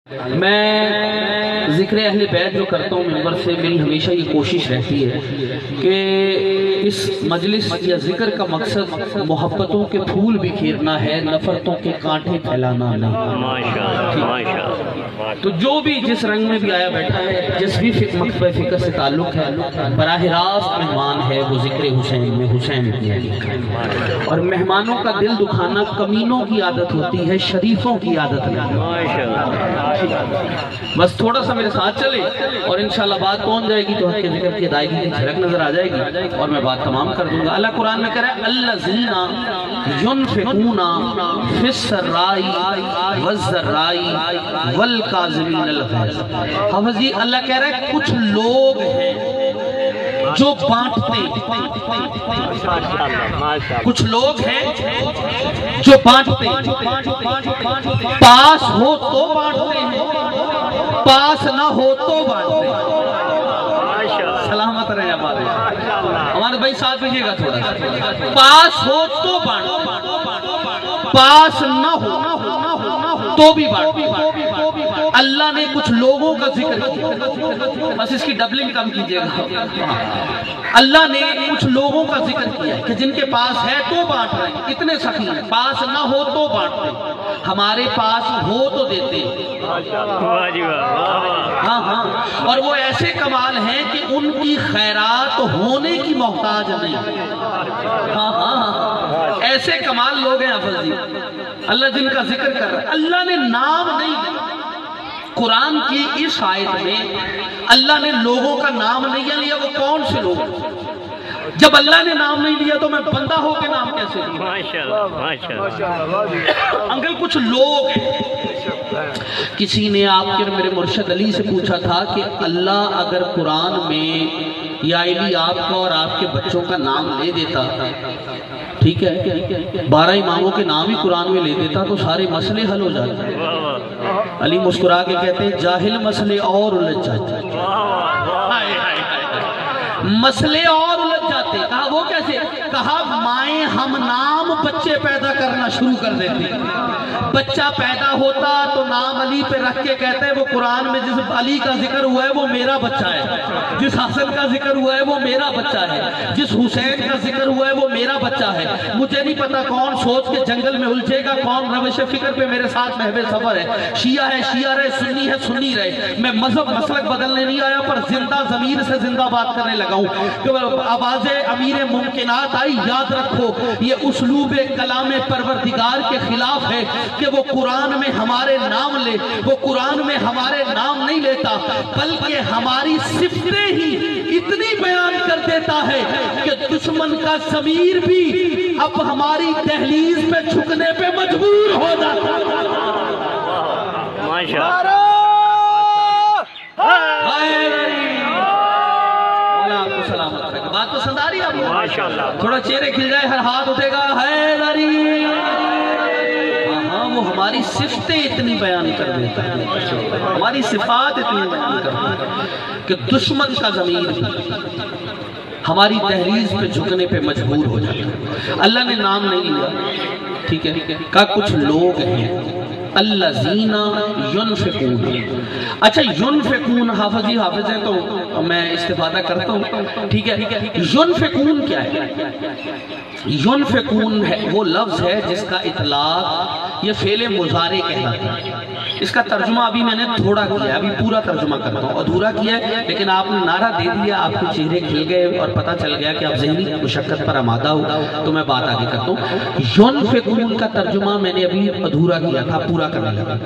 میں ذکر اہل بیت جو کرتا ہوں منبر سے، میری ہمیشہ یہ کوشش رہتی ہے کہ اس مجلس یا ذکر کا مقصد محبتوں کے پھول بکھیرنا ہے، نفرتوں کے کانٹے پھیلانا نہیں۔ تو جو بھی جس رنگ میں بھی آیا بیٹھا ہے، جس بھی مکتبہ فکر سے تعلق ہے، براہ راست مہمان ہے، وہ ذکر حسین میں حسین کی ہے۔ اور مہمانوں کا دل دکھانا کمینوں کی عادت ہوتی ہے، شریفوں کی عادت نہیں۔ بس تھوڑا سا میرے ساتھ چلے اور انشاءاللہ بات پہنچ جائے گی تو حق کے ذکر کی ادائیگی کی جھلک نظر آ جائے گی اور میں بات تمام کر دوں گا۔ اللہ قرآن میں کہہ رہا ہے الذین ینفقون فی السراء والضراء والکاظمین الغیظ۔ حافظ جی اللہ کہہ رہا ہے کچھ لوگ ہیں جو بانٹتے، کچھ لوگ ہیں جو بانٹتے، پاس ہو تو بانٹتے ہیں، پاس نہ ہو تو بانٹتے ہیں۔ سلامت رہے ہمارے ہمارے بھائی ساتھ بھیجیے گا تھوڑا سا۔ پاس ہو تو بانٹتے، پاس نہ ہو تو بھی بانٹتے۔ اللہ نے کچھ لوگوں کا ذکر کیا، بس اس کی ڈبلنگ کم کیجئے گا۔ اللہ نے کچھ لوگوں کا ذکر کیا کہ جن کے پاس ہے تو بانٹ رہے ہیں، اتنے سخی ہیں، پاس نہ ہو تو بانٹتے، ہمارے پاس ہو تو دیتے۔ ہاں ہاں، اور وہ ایسے کمال ہیں کہ ان کی خیرات ہونے کی محتاج نہیں۔ ہاں ہاں، ایسے کمال لوگ ہیں حافظ جی، اللہ جن کا ذکر کر رہا ہے۔ اللہ نے نام نہیں لیا قرآن کی اس آیت میں، اللہ نے لوگوں کا نام نہیں لیا۔ وہ کون سے لوگ؟ جب اللہ نے نام نہیں لیا تو میں بندہ ہو کے نام کیسے لیا؟ انکل کچھ لوگ ہیں، کسی نے آپ کے میرے مرشد علی سے پوچھا تھا کہ اللہ اگر قرآن میں یا علی آپ کا اور آپ کے بچوں کا نام لے دیتا، ٹھیک ہے، 12 اماموں کے نام ہی قرآن میں لے دیتا تو سارے مسئلے حل ہو جاتے۔ علی مسکرا کے کہتے ہیں جاہل مسئلے اور الجھ جاتے، مسئلے اور الجھ جاتے۔ کہا وہ کیسے؟ کہا مائیں ہم نام بچے پیدا کرنا شروع کر دیتے، بچہ پیدا ہوتا تو نام علی پہ رکھ کے کہتے ہیں وہ قرآن میں جس علی کا ذکر ہوا ہے وہ میرا بچہ ہے، جس حسن کا ذکر ہوا ہے وہ میرا بچہ ہے، جس حسین کا ذکر ہوا ہے وہ میرا بچہ ہے۔ مجھے نہیں پتا کون سوچ کے جنگل میں الجھے گا، کون روش فکر پہ میرے ساتھ محو سفر ہے، شیعہ ہے شیعہ رہے، سنی ہے سنی رہے۔ میں مذہب مسلک بدلنے نہیں آیا، پر زندہ ضمیر سے زندہ بات کرنے لگا ہوں۔ آواز امیر ممکنات آئی، یاد رکھو یہ اسلوب کلام پروردگار کے خلاف ہے کہ وہ قرآن میں ہمارے نام لے، وہ قرآن میں ہمارے نام نہیں لیتا، بلکہ ہماری صفتیں ہی اتنی بیان کر دیتا ہے کہ دشمن کا ضمیر بھی اب ہماری دہلیز پہ جھکنے پہ مجبور ہو جاتا ہے۔ ماشاءاللہ، بات پسند آ رہی ہے آپ کو؟ تھوڑا چہرے کھل جائے، ہر ہاتھ اٹھے گا حیدری۔ ہاں وہ ہماری صفتیں اتنی بیان کر دیتا ہے، ہماری صفات اتنی بیان کر دیتا ہے کہ دشمن کا ضمیر ہماری تحریز پہ جھکنے پہ مجبور ہو جاتا ہے۔ اللہ نے نام نہیں لیا، ٹھیک ہے، کہا کچھ لوگ ہیں الذین ینفقون۔ اچھا ینفقون، حافظ جی حافظ ہیں تو میں استفادہ کرتا ہوں، ٹھیک ہے۔ ینفقون کیا ہے؟ ینفقون ہے وہ لفظ ہے جس کا اطلاق یہ فعل مضارع کہلاتا ہے۔ اس کا ترجمہ ابھی میں نے تھوڑا کیا، ابھی پورا ترجمہ کرتا ہوں، ادھورا کیا ہے لیکن آپ نے نعرہ دے دیا، آپ کے چہرے کھل گئے اور پتہ چل گیا کہ آپ ذہنی مشقت پر آمادہ ہو، تو میں بات آگے کرتا ہوں۔ ینفقون کا ترجمہ میں نے ابھی ادھورا کیا تھا، پورا کرنے لگا۔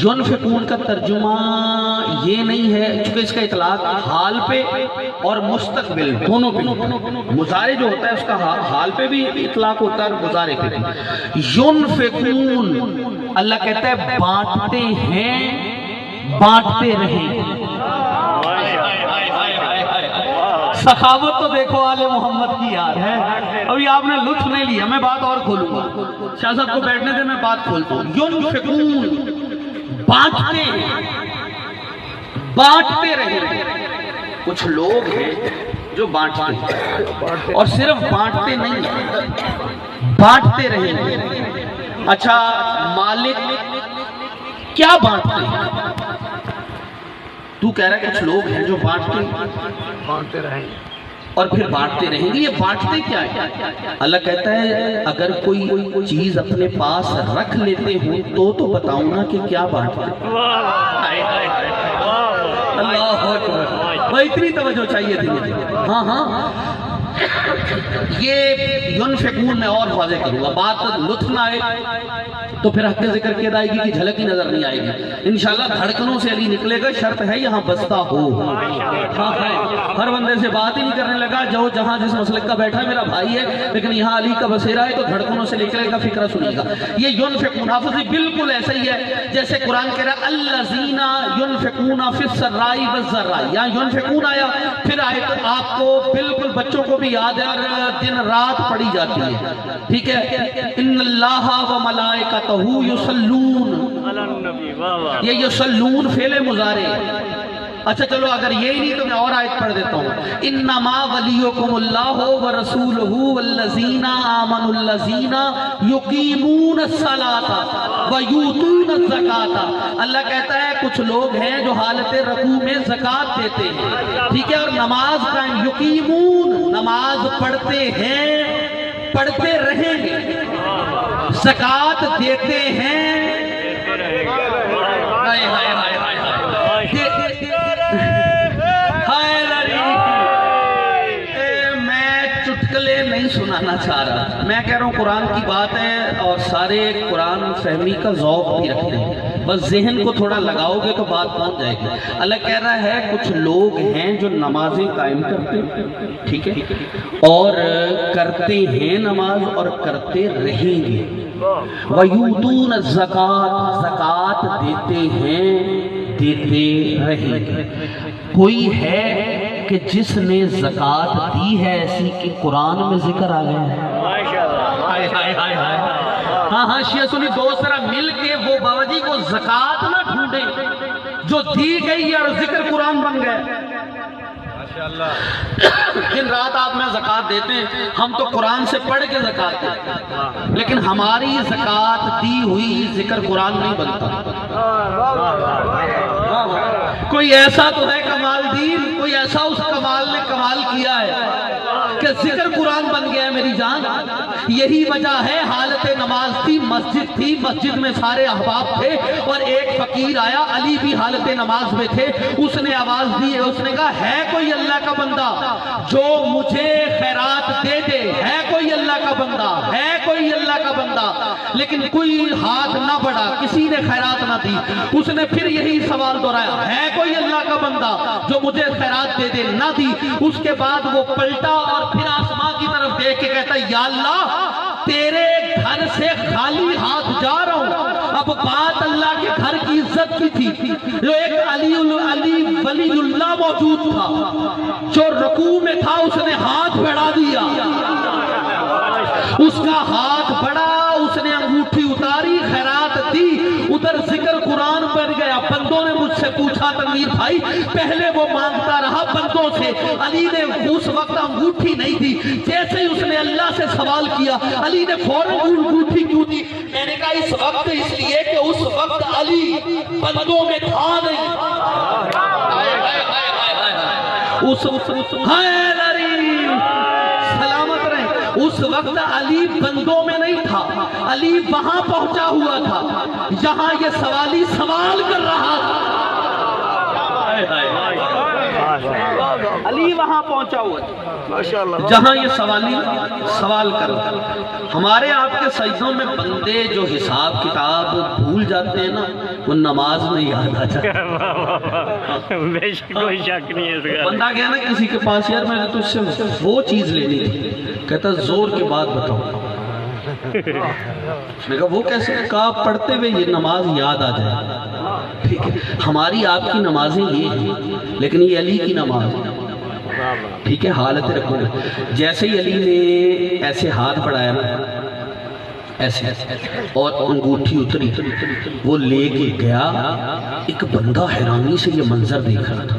ینفقون کا ترجمہ یہ نہیں ہے، چونکہ اس کا اطلاق حال پہ اور مستقبل دونوں پہ، مضارع جو ہوتا ہے اس کا حال پہ بھی اطلاق ہوتا ہے اور مضارع پہ بھی۔ ینفقون اللہ کہتا ہے بانٹتے ہیں، بانٹتے رہیں۔ سخاوت تو دیکھو آل محمد کی یاد ہے۔ ابھی آپ نے لطف نہیں لیا، میں بات اور کھولوں گا، شاہ صاحب کو بیٹھنے دے، میں بات کھولتا ہوں۔ ینفقون بانٹتے ہیں، بانٹتے رہیں۔ کچھ لوگ ہیں جو بانٹتے ہیں اور صرف بانٹتے نہیں، بانٹتے رہیں۔ اچھا مالک کیا بانٹتے ہیں؟ تو کہہ رہا ہے کچھ لوگ ہیں جو بانٹتے رہیں اور پھر بانٹتے رہیں گے. یہ بانٹتے کیا ہے؟ اللہ کہتا ہے اگر کوئی چیز اپنے پاس رکھ لیتے ہوں تو بتاؤں نا کہ کیا بانٹتے. اللہ اکبر. اتنی توجہ چاہیے تھی. ہاں یہ ینفقون میں اور واضح کروں گا. بات لطف نہ آئے تو پھر حق ذکر کی ادائیگی کی جھلک ہی نظر نہیں آئے گی. انشاءاللہ دھڑکنوں سے علی نکلے گا. شرط ہے یہاں بستہ ہو. ہاں ہر بندے سے بات ہی نہیں کرنے لگا. جو جہاں جس مسلک کا بیٹھا ہے میرا بھائی ہے, لیکن یہاں علی کا بسیرا ہے تو دھڑکنوں سے نکلے گا. فکرہ سنیے گا. یہ ینفقون حافظی بالکل ایسا ہی ہے جیسے قرآن کہہ رہا ہے الذین ینفقون فی السراء والضراء. یہاں ینفقون آیا پھر آئے تو آپ کو بالکل بچوں کو بھی یاد ہے اور دن رات پڑھی جاتی ہے. ٹھیک ہے. ان اللہ و ملائکتہ یصلون علی النبی. یہ یصلون فعل مضارع. اچھا چلو اگر یہی نہیں تو میں اور آیت پڑھ دیتا ہوں. انما ولیکم اللہ ورسولہ والذین آمنوا الذین یقیمون الصلاۃ ویؤتون الزکاۃ. اللہ کہتا ہے کچھ لوگ ہیں جو حالت رکوع میں زکوٰۃ دیتے ہیں. ٹھیک ہے. اور نماز قائم یقیمون نماز پڑھتے ہیں, پڑھتے رہیں گے, زکوٰۃ دیتے ہیں. میں چٹکلے نہیں سنانا چاہ رہا. میں کہہ رہا ہوں قرآن کی بات ہے اور سارے قرآن فہمی کا ذوق بھی رکھتے ہیں. بس ذہن کو تھوڑا لگاؤ گے تو بات پہنچ جائے گی. اللہ کہہ رہا ہے کچھ لوگ ہیں جو نمازیں قائم کرتے ہیں. ٹھیک ہے. اور کرتے ہیں نماز اور کرتے رہیں گے. وَيُؤْتُونَ الزَّكَاةَ زکوٰۃ دیتے ہیں, دیتے رہیں گے. کوئی ہے کہ جس نے زکوٰۃ دی ہے ایسی کہ قرآن میں ذکر آ گیا ہے. ہاں شیعہ سنی دوست ذرا مل کے وہ بابا جی کو زکوٰۃ نہ ڈھونڈے جو دی گئی ہے اور ذکر قرآن بن گئے. دن رات آپ میں زکوٰۃ دیتے ہیں, ہم تو قرآن سے پڑھ کے زکوٰۃ دیتے ہیں, لیکن ہماری زکوٰۃ دی ہوئی ذکر قرآن نہیں بنتا. کوئی ایسا تو ہے کمال دین, کوئی ایسا اس کمال نے کمال کیا ہے کہ ذکر قرآن بن گیا ہے میری جان. یہی وجہ ہے حالت نماز تھی, مسجد تھی, مسجد میں سارے احباب تھے اور ایک فقیر آیا, علی بھی حالت نماز میں تھے. اس نے آواز دی, اس نے کہا ہے کوئی اللہ کا بندہ جو مجھے خیرات دے دے, ہے کوئی اللہ کا بندہ, ہے کوئی اللہ کا بندہ. لیکن کوئی ہاتھ نہ بڑھا, کسی نے خیرات نہ دی. اس نے پھر یہی سوال دہرایا, ہے کوئی اللہ کا بندہ جو مجھے خیرات دے دے, نہ دی. اس کے بعد وہ پلٹا اور پھر آسمان کی طرف دیکھ کے کہتا یا اللہ تیرے گھر سے خالی ہاتھ جا رہا ہوں. اب بات اللہ کے گھر کی عزت کی تھی. جو ایک علی ولی اللہ موجود تھا جو رکوع میں تھا, اس نے ہاتھ بڑھا دیا. اس کا ہاتھ بڑھا, اس نے انگوٹھی اتاری, خیرات دی. ادھر ذکر قرآن بن گیا. بندوں نے مجھ سے پوچھا تنویر بھائی, پہلے وہ مانگتا رہا بندوں سے, علی نے اس وقت انگوٹھی نہیں دی. جیسے ہی اس نے اللہ سے سوال کیا, علی نے فوراً انگوٹھی کیوں دی؟ میں نے کہا اس وقت اس لیے کہ اس وقت علی بندوں میں تھا نہیں. سلامت رہے. اس وقت علی بندوں میں نہیں تھا, علی وہاں پہنچا ہوا تھا جہاں یہ سوالی سوال کر رہا تھا. علی وہاں پہنچا ہوا تھا جہاں یہ سوالی سوال کر رہا تھا. ہمارے آپ کے سجدوں میں بندے جو حساب کتاب بھول جاتے ہیں نا, وہ نماز میں یاد آ جاتا ہے. کوئی شک نہیں ہے. بندہ گیا نا کسی کے پاس, یار میں نے تجھ سے وہ چیز لینی تھی. کہتا زور کے بعد بتاؤ. میں کہا وہ کیسے؟ کہا پڑھتے ہوئے یہ نماز یاد آ جائے. ٹھیک ہے. ہماری آپ کی نمازیں یہ ہیں, لیکن یہ علی کی نماز ہے. ٹھیک ہے. حالت رکھو. جیسے ہی علی نے ایسے ہاتھ بڑھایا نا, ایسے اور انگوٹھی اتری, وہ لے کے گیا. ایک بندہ حیرانی سے یہ منظر دیکھ رہا تھا.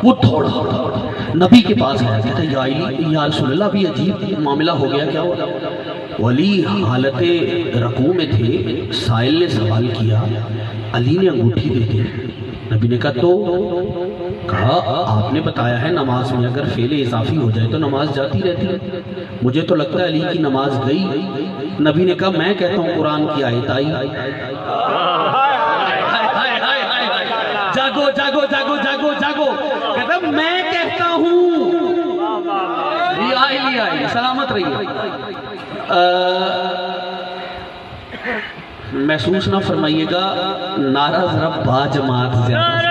وہ دوڑا نبی کے پاس آیا, کہتا یا رسول اللہ بھی عجیب معاملہ ہو گیا, کیا ہوا؟ ولی حالت رکوع میں تھے, سائل نے سوال کیا, علی نے انگوٹھی دے دی. نبی نے کہا تو کہا آپ نے بتایا ہے نماز میں اگر فعل اضافی ہو جائے تو نماز جاتی رہتی ہے، مجھے تو لگتا ہے علی کی نماز گئی۔ نبی نے کہا میں کہتا ہوں قرآن کی آیت آئی۔ جاگو جاگو جاگو جاگو جاگو، کہتا میں کہتا ہوں لیا سلامت رہیے۔ محسوس نہ فرمائیے گا، نعرہ ذرا با جماعت زیادہ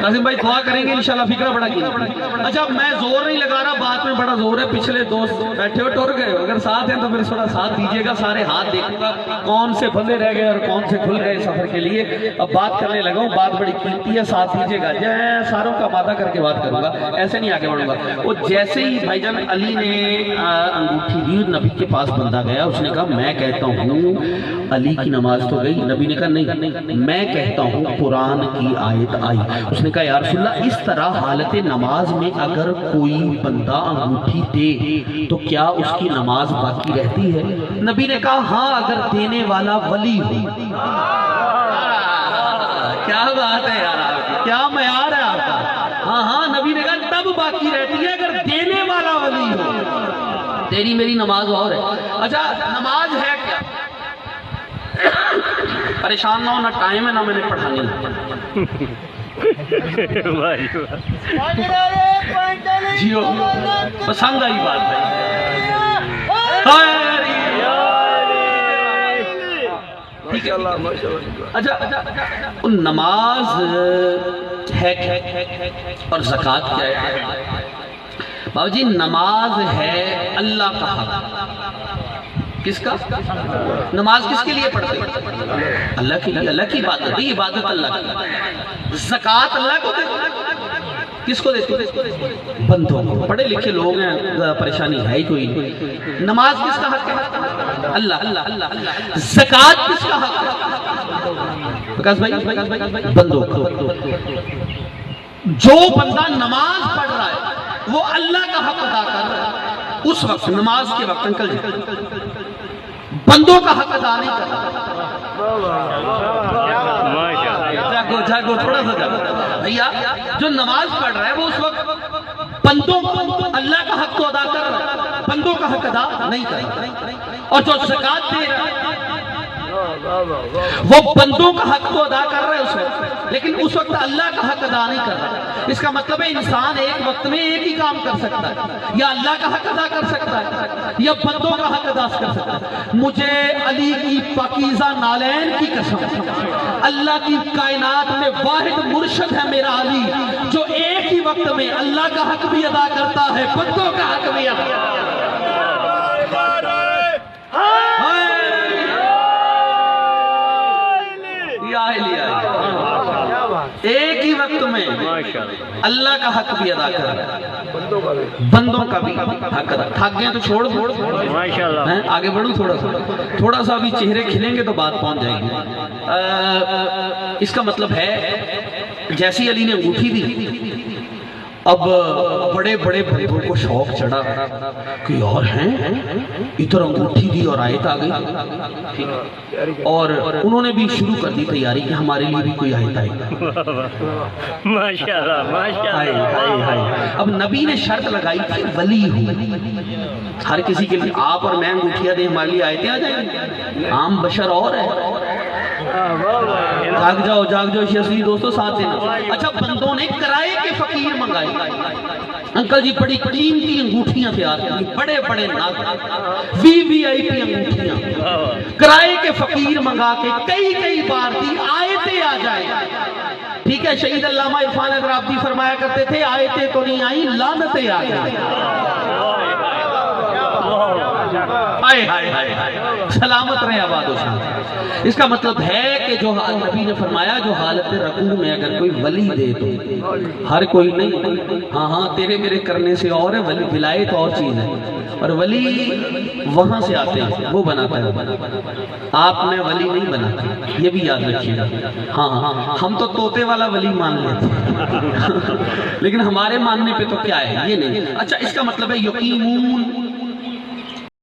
قاسم بھائی دعا کریں گے انشاءاللہ، فکرہ بڑا کیجئے۔ اچھا میں زور نہیں لگا رہا، بات میں بڑا زور ہے، پچھلے دوست بیٹھے ہو ٹر گئے ہو، اگر ساتھ ہیں تو پھر تھوڑا ساتھ دیجئے گا، سارے ہاتھ دیکھوں گا کون سے بندے رہ گئے اور کون سے کھل گئے سفر کے لیے۔ اب بات کرنے لگا ہوں، بات بڑی قیمتی ہے، ساتھ دیجئے گا، ساروں کا مادہ کر کے بات کروں گا، ایسے نہیں آگے بڑھوں گا۔ وہ جیسے ہی بھائی جان علی نے انگوٹھی دی، نبی کے پاس بندہ گیا، اس نے کہا میں کہتا ہوں علی کی نماز تو گئی۔ نبی نے کہا نہیں میں کہتا ہوں قرآن کی آیت آئی۔ اس نے کہا یا رسول اللہ اس طرح حالت نماز میں اگر کوئی بندہ انگوٹھی دے تو کیا اس کی نماز باقی رہتی ہے؟ نبی نے کہا ہاں اگر دینے والا ولی ہو۔ کیا بات ہے یار، کیا معیار ہے آپ کا۔ ہاں ہاں نبی نے کہا تب باقی رہتی ہے اگر دینے والا ولی ہو۔ تیری میری نماز اور ہے۔ اچھا نماز ہے کیا؟ پریشان نہ ہونا، ٹائم ہے نہ میں نے پڑھانی ہے۔ جیو پسند آئی بات ہے۔ اچھا نماز ہے اور زکوٰۃ کیا ہے؟ بابا جی نماز ہے اللہ کا حق۔ کس کا؟ نماز کس کے لیے پڑھتے ہیں؟ اللہ کے لیے، اللہ کی عبادت ہے، عبادت اللہ کی۔ زکوٰۃ اللہ کو دیتے ہیں، کس کو دیتے ہیں؟ بندوں کو۔ پڑھے لکھے لوگ ہیں، پریشانی ہے ہی کوئی نہیں۔ نماز کس کا حق ہے؟ اللہ۔ زکوٰۃ کس کا حق ہے؟ وکاس بھائی بندوں کا۔ جو بندہ نماز پڑھ رہا ہے وہ اللہ کا حق ادا کر رہا ہے اس وقت، نماز کے وقت انکل جی بندوں کا حق ادا نہیں کر رہا۔ جاگو جاگو تھوڑا سا جاگو بھیا، جو نماز پڑھ رہا ہے وہ اس وقت بندوں اللہ کا حق تو ادا کر رہا ہے، بندوں کا حق ادا نہیں کر رہا۔ اور جو زکوٰۃ دے رہا ہے وہ بندوں کا حق تو ادا کر رہا ہے اس وقت، لیکن اس وقت اللہ کا حق ادا نہیں کر رہا۔ اس کا مطلب ہے انسان ایک وقت میں ایک ہی کام کر سکتا ہے، یا اللہ کا حق ادا کر سکتا ہے یا بندوں کا حق ادا کر سکتا ہے۔ مجھے علی کی پاکیزہ نالین کی قسم، اللہ کی کائنات میں واحد مرشد ہے میرا علی، جو ایک ہی وقت میں اللہ کا حق بھی ادا کرتا ہے، بندوں کا حق بھی ادا کرتا ہے۔ ایک ہی وقت میں اللہ کا حق بھی ادا کر رہا ہے، بندوں کا بھی حق ادا۔ تھک گئے تو چھوڑ آگے بڑھوں، تھوڑا سا بھی چہرے کھلیں گے تو بات پہنچ جائے گی۔ اس کا مطلب ہے جیسی علی نے انگوٹھی دی، اب بڑے بڑے بندوں کو شوق چڑھا کہ اور ہیں ادھر انگوٹھی دی اور آیت آ گئی، اور انہوں نے بھی شروع کر دی تیاری کہ ہمارے لیے بھی کوئی آیت آئے گا۔ اب نبی نے شرط لگائی تھی ولی ہو، ہر کسی کے لیے آپ اور میں انگوٹھیاں دیں ہمارے لیے آیتیں آ جائیں گی، عام بشر اور ہے۔ جاگ جاؤ شیخی دوستو ساتھ دینا۔ اچھا بندوں نے کرائے کے فقیر منگائے، انکل جی بڑی قیمتی انگوٹھیاں تیار کی، بڑے بڑے ناگ VIP انگوٹھیاں کرائے کے فقیر منگا کے کئی بار دی، آیتیں آ جائیں۔ ٹھیک ہے، شہید علامہ عرفان اگرابدی فرمایا کرتے تھے آیتیں تو نہیں آئیں لعنتیں آ گئیں۔ سلامت رہے آباد و شاد۔ اس کا مطلب ہے کہ جو نبی نے فرمایا جو حالت رکوع میں اگر کوئی ولی دے تو، ہر کوئی نہیں، ہاں تیرے میرے کرنے سے اور ہے، ولی ولایت اور چیز ہے، اور ولی وہاں سے آتے ہیں، وہ بناتا ہے، آپ میں ولی نہیں بناتے، یہ بھی یاد رکھیے گا۔ ہاں ہم تو طوطے والا ولی مان لیتے لیکن ہمارے ماننے پہ تو کیا ہے یہ نہیں۔ اچھا اس کا مطلب ہے یقیمون